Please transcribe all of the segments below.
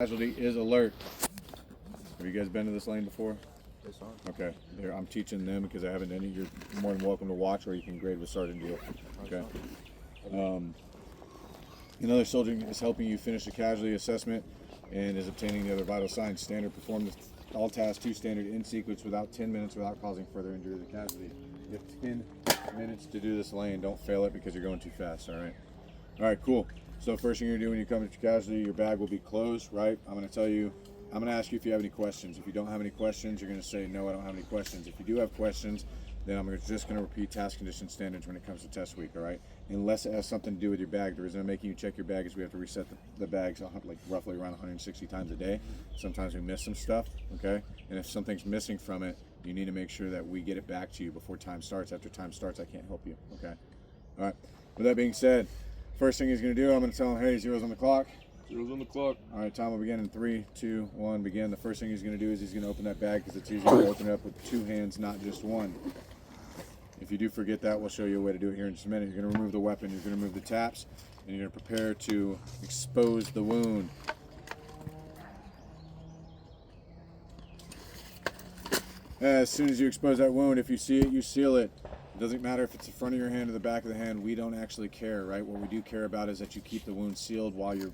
Casualty is alert. Have you guys been to this lane before? Yes, sir. Okay. I'm teaching them because I haven't any. You're more than welcome to watch, or you can grade with Sergeant Deal. Okay. Another soldier is helping you finish the casualty assessment and is obtaining the other vital signs. Standard perform all tasks to standard in sequence without 10 minutes without causing further injury to the casualty. You have 10 minutes to do this lane. Don't fail it because you're going too fast. All right. All right. Cool. So first thing you're gonna do when you come to casualty, your bag will be closed, right? I'm gonna tell you, I'm gonna ask you if you have any questions. If you don't have any questions, you're gonna say, no, I don't have any questions. If you do have questions, then I'm just gonna repeat task condition standards when it comes to test week, all right? Unless it has something to do with your bag. The reason I'm making you check your bag is we have to reset the bags like roughly around 160 times a day. Sometimes we miss some stuff, okay? And if something's missing from it, you need to make sure that we get it back to you before time starts. After time starts, I can't help you, okay? All right, with that being said, first thing he's going to do, I'm going to tell him, hey, zero's on the clock. Zero's on the clock. All right, time will begin in 3, 2, 1, begin. The first thing he's going to do is he's going to open that bag because it's easier to open it up with 2 hands, not just 1. If you do forget that, we'll show you a way to do it here in just a minute. You're going to remove the weapon, you're going to remove the taps, and you're going to prepare to expose the wound. As soon as you expose that wound, if you see it, you seal it. It doesn't matter if it's the front of your hand or the back of the hand. We don't actually care, right? What we do care about is that you keep the wound sealed while you're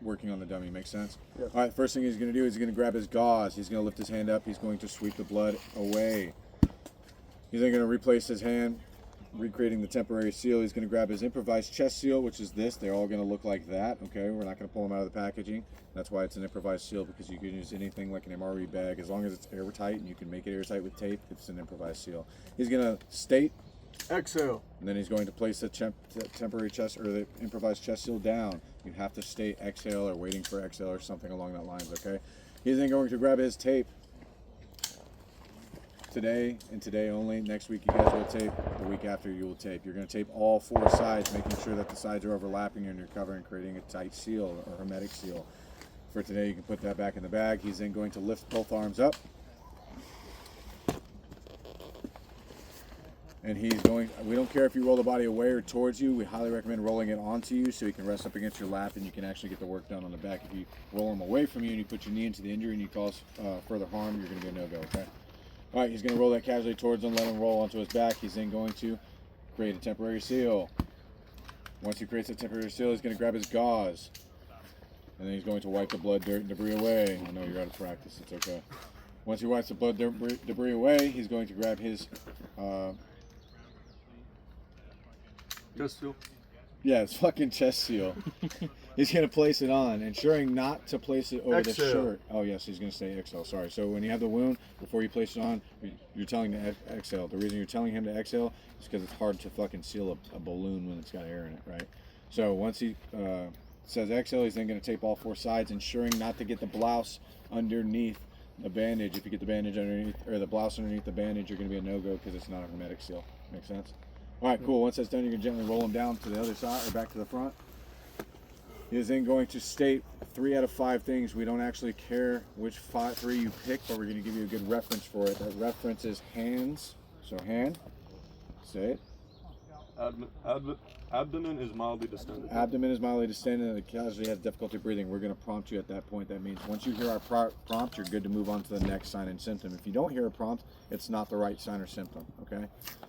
working on the dummy. Make sense? Yep. All right, first thing he's going to do is he's going to grab his gauze. He's going to lift his hand up. He's going to sweep the blood away. He's then going to replace his hand, recreating the temporary seal. He's going to grab his improvised chest seal, which is this. They're all going to look like that, okay? We're not going to pull them out of the packaging. That's why it's an improvised seal, because you can use anything like an MRE bag. As long as it's airtight and you can make it airtight with tape, it's an improvised seal. He's going to state, exhale. And then he's going to place the temporary chest, or the improvised chest seal down. You have to state exhale or waiting for exhale or something along that lines, okay? He's then going to grab his tape. Today and today only. Next week you guys will tape. The week after you will tape. You're going to tape all 4 sides, making sure that the sides are overlapping and you're covering, creating a tight seal or hermetic seal. For today, you can put that back in the bag. He's then going to lift both arms up. And he's going, we don't care if you roll the body away or towards you. We highly recommend rolling it onto you so you can rest up against your lap and you can actually get the work done on the back. If you roll him away from you and you put your knee into the injury and you cause further harm, you're going to be a no-go, okay? All right, he's going to roll that casually towards him, let him roll onto his back. He's then going to create a temporary seal. Once he creates a temporary seal, he's going to grab his gauze. And then he's going to wipe the blood, dirt, and debris away. I know you're out of practice, it's okay. Once he wipes the blood, debris away, he's going to grab his... chest seal? Yeah, it's fucking chest seal. He's going to place it on, ensuring not to place it over exhale. The shirt. Oh, yes, he's going to say exhale. Sorry. So when you have the wound, before you place it on, you're telling him to exhale. The reason you're telling him to exhale is because it's hard to fucking seal a balloon when it's got air in it, right? So once he says exhale, he's then going to tape all 4 sides, ensuring not to get the blouse underneath the bandage. If you get the bandage underneath, or the blouse underneath the bandage, you're going to be a no-go because it's not a hermetic seal. Make sense? All right, cool. Once that's done, you can gently roll him down to the other side or back to the front. He is then going to state 3 out of 5 things. We don't actually care which 3 you pick, but we're going to give you a good reference for it. That reference is hands. So hand. Say it. Abdomen is mildly distended. Abdomen is mildly distended and the casualty has difficulty breathing. We're going to prompt you at that point. That means once you hear our prompt, you're good to move on to the next sign and symptom. If you don't hear a prompt, it's not the right sign or symptom, okay?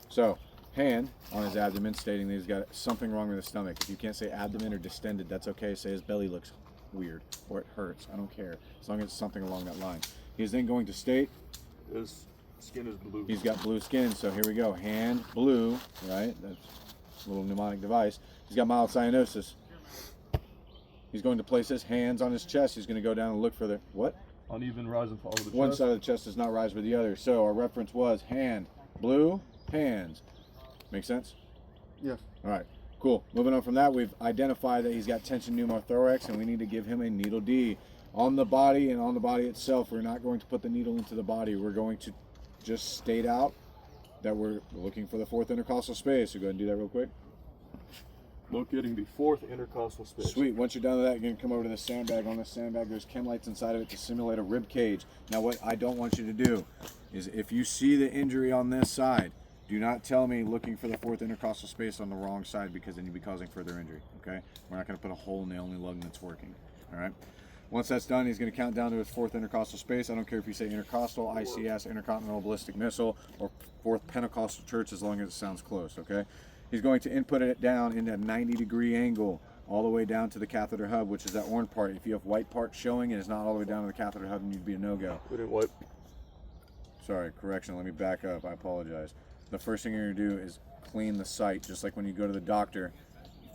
So, hand on his abdomen, stating that he's got something wrong with his stomach. If you can't say abdomen or distended, that's okay. Say his belly looks weird or it hurts. I don't care. As long as it's something along that line. He's then going to state his skin is blue. He's got blue skin, so here we go. Hand, blue, right? That's a little mnemonic device. He's got mild cyanosis. He's going to place his hands on his chest. He's going to go down and look for the, what? Uneven rise and fall of the chest. One side of the chest does not rise with the other. So our reference was hand, blue, hands. Make sense? Yes. All right, cool. Moving on from that, we've identified that he's got tension pneumothorax and we need to give him a needle D. On the body and on the body itself, we're not going to put the needle into the body. We're going to just state out that we're looking for the 4th intercostal space. So go ahead and do that real quick. Locating the 4th intercostal space. Sweet. Once you're done with that, you're going to come over to the sandbag. On this sandbag, there's chem lights inside of it to simulate a rib cage. Now, what I don't want you to do is if you see the injury on this side, do not tell me looking for the 4th intercostal space on the wrong side because then you'll be causing further injury, okay? We're not going to put a hole in the only lung that's working, all right? Once that's done, he's going to count down to his 4th intercostal space. I don't care if you say intercostal, ICS, intercontinental ballistic missile, or 4th Pentecostal church, as long as it sounds close, okay? He's going to input it down in a 90-degree angle all the way down to the catheter hub, which is that orange part. If you have white part showing and it's not all the way down to the catheter hub, then you'd be a no-go. We didn't wipe. Sorry, correction, let me back up. I apologize. The first thing you're going to do is clean the site, just like when you go to the doctor.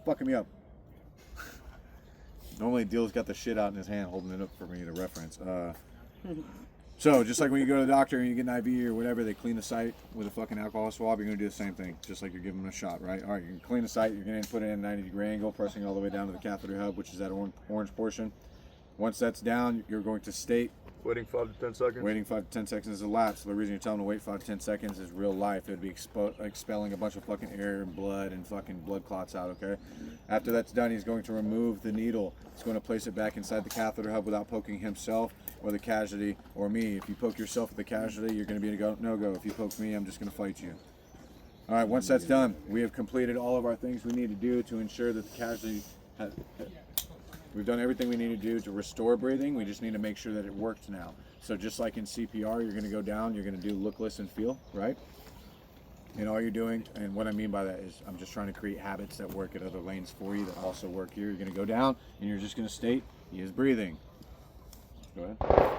Fucking me up. Normally, Dill's got the shit out in his hand, holding it up for me to reference. So, just like when you go to the doctor and you get an IV or whatever, they clean the site with a fucking alcohol swab. You're going to do the same thing, just like you're giving them a shot, right? All right, you can clean the site. You're going to put it in a 90-degree angle, pressing all the way down to the catheter hub, which is that orange portion. Once that's down, you're going to state. Waiting 5 to 10 seconds. Waiting 5 to 10 seconds is elapsed. So the reason you're telling them to wait 5 to 10 seconds is real life. It'd be expelling a bunch of fucking air and blood and fucking blood clots out, okay? After that's done, he's going to remove the needle. He's going to place it back inside the catheter hub without poking himself or the casualty or me. If you poke yourself with the casualty, you're going to be a no-go. If you poke me, I'm just going to fight you. All right, once that's done, we have completed all of our things we need to do to ensure that the casualty has... We've done everything we need to do to restore breathing. We just need to make sure that it works now. So just like in CPR, you're going to go down, you're going to do look, listen, feel, right? And all you're doing, and what I mean by that is I'm just trying to create habits that work at other lanes for you that also work here. You're going to go down and you're just going to state, he is breathing. Go ahead.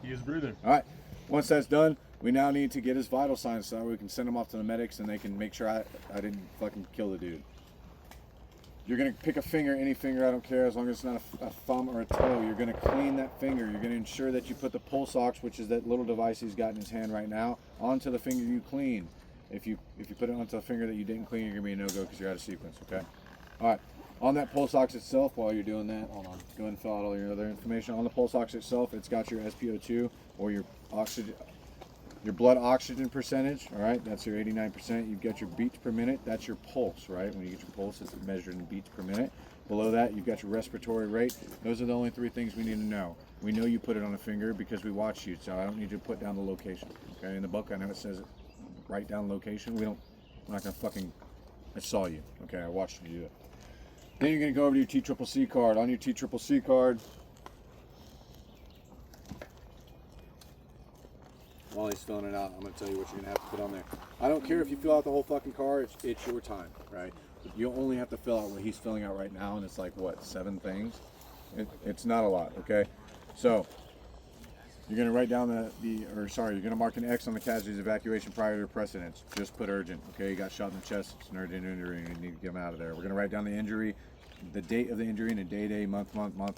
He is breathing. All right. Once that's done, we now need to get his vital signs so that we can send him off to the medics and they can make sure I didn't fucking kill the dude. You're going to pick a finger, any finger, I don't care, as long as it's not a thumb or a toe. You're going to clean that finger. You're going to ensure that you put the pulse ox, which is that little device he's got in his hand right now, onto the finger you clean. If you put it onto a finger that you didn't clean, you're going to be a no-go because you're out of sequence, okay? All right. On that pulse ox itself, while you're doing that, hold on, go ahead and fill out all your other information. On the pulse ox itself, it's got your SpO2 or your oxygen, your blood oxygen percentage, all right? That's your 89%. You've got your beats per minute. That's your pulse, right? When you get your pulse, it's measured in beats per minute. Below that, you've got your respiratory rate. Those are the only 3 things we need to know. We know you put it on a finger because we watched you, so I don't need you to put down the location, okay? In the book, I know it says write down location. We're not gonna fucking, I saw you, okay? I watched you do it. Then you're gonna go over to your TCCC card. On your TCCC card, while he's filling it out, I'm going to tell you what you're going to have to put on there. I don't care if you fill out the whole fucking card, it's your time, right? You only have to fill out what he's filling out right now, and it's like, what, 7 things? It's not a lot, okay? So, you're going to write down you're going to mark an X on the casualty's evacuation prior to precedence. Just put urgent, okay? You got shot in the chest, it's an urgent injury, and you need to get him out of there. We're going to write down the injury, the date of the injury in a day, month,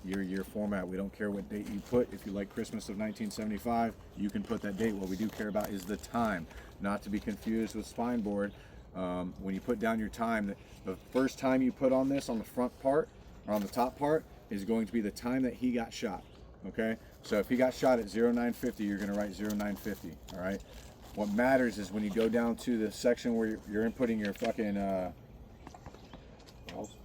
year format. We don't care what date you put. If you like Christmas of 1975, you can put that date. What we do care about is the time, not to be confused with spine board. When you put down your time, the first time you put on this on the front part or on the top part is going to be the time that he got shot, okay? So if he got shot at 0950, you're going to write 0950, all right? What matters is when you go down to the section where you're inputting your fucking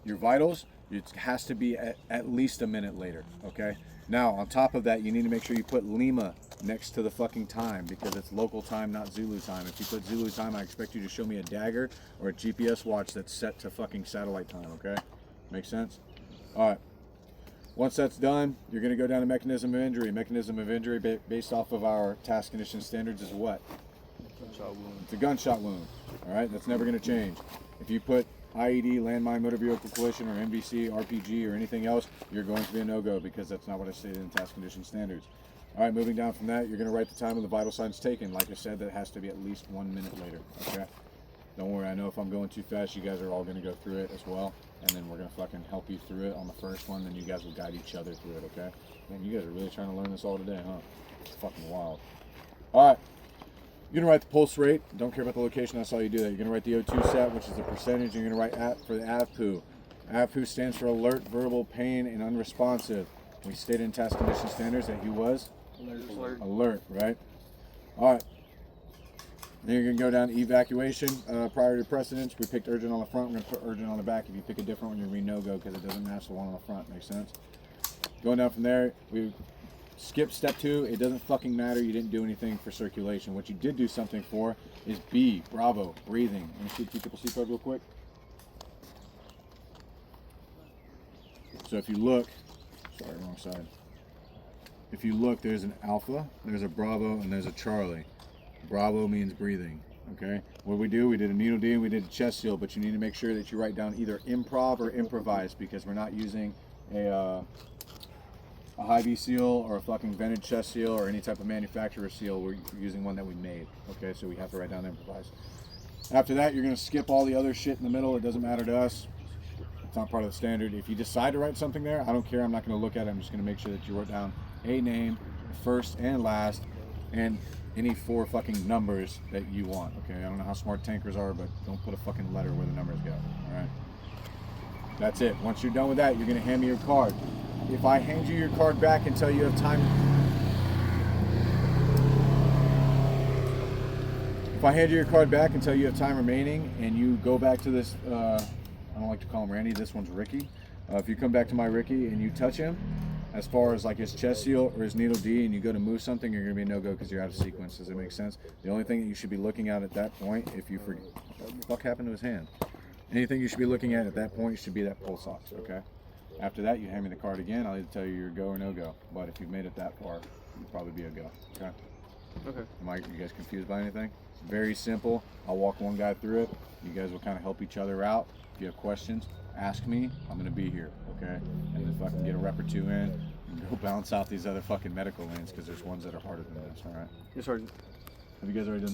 your vitals, it has to be at least a minute later, okay? Now, on top of that, you need to make sure you put Lima next to the fucking time because it's local time, not Zulu time. If you put Zulu time, I expect you to show me a dagger or a GPS watch that's set to fucking satellite time, okay? Make sense? All right. Once that's done, you're going to go down to mechanism of injury. Mechanism of injury based off of our task condition standards is what? Gunshot wound. It's a gunshot wound, all right? That's never going to change. If you put IED, landmine, motor vehicle collision, or MVC, RPG, or anything else, you're going to be a no-go because that's not what I stated in task condition standards. All right, moving down from that, you're going to write the time of the vital signs taken. Like I said, that has to be at least 1 minute later, okay? Don't worry, I know if I'm going too fast, you guys are all going to go through it as well, and then we're going to fucking help you through it on the first one, then you guys will guide each other through it, okay? Man, you guys are really trying to learn this all today, huh? It's fucking wild. All right. You're going to write the pulse rate. Don't care about the location. I saw you do that. You're going to write the O2 set, which is the percentage. You're going to write for the AVPU. AVPU stands for alert, verbal, pain, and unresponsive. We stated in task condition standards that he was alert, right? All right. Then you're going to go down to evacuation prior to precedence. We picked urgent on the front. We're going to put urgent on the back. If you pick a different one, you're going to be no-go because it doesn't match the one on the front. Makes sense? Going down from there, we skip step 2. It doesn't fucking matter. You didn't do anything for circulation. What you did do something for is B, bravo, breathing. Let me see the TCCC card real quick. So if you look, Sorry, wrong side. If you look, there's an Alpha, there's a Bravo, and there's a Charlie. Bravo means breathing. Okay. What we do? We did a needle D and we did a chest seal, but you need to make sure that you write down either improv or improvise because we're not using a high V seal or a fucking vented chest seal or any type of manufacturer seal. We're using one that we made. Okay, so we have to write down improvise. After that, you're gonna skip all the other shit in the middle. It doesn't matter to us. It's not part of the standard. If you decide to write something there, I don't care. I'm not gonna look at it. I'm just gonna make sure that you wrote down a name, first and last, and any 4 fucking numbers that you want. Okay, I don't know how smart tankers are, but don't put a fucking letter where the numbers go. All right. That's it. Once you're done with that, you're gonna hand me your card. If I hand you your card back until you have time, remaining, and you go back to this, I don't like to call him Randy. This one's Ricky. If you come back to my Ricky and you touch him, as far as like his chest seal or his needle D, and you go to move something, you're gonna be a no-go because you're out of sequence. Does that make sense? The only thing that you should be looking at that point, if you forget, what the fuck happened to his hand? Anything you should be looking at that point should be that pulse ox, okay? After that, you hand me the card again. I'll either tell you you're go or no go. But if you've made it that far, you'll probably be a go, okay? Okay. You guys confused by anything? Very simple. I'll walk one guy through it. You guys will kind of help each other out. If you have questions, ask me. I'm gonna be here, okay? And if I can get a rep or 2 in, go balance out these other fucking medical lanes because there's ones that are harder than this, all right? Yes, Sergeant. Have you guys already done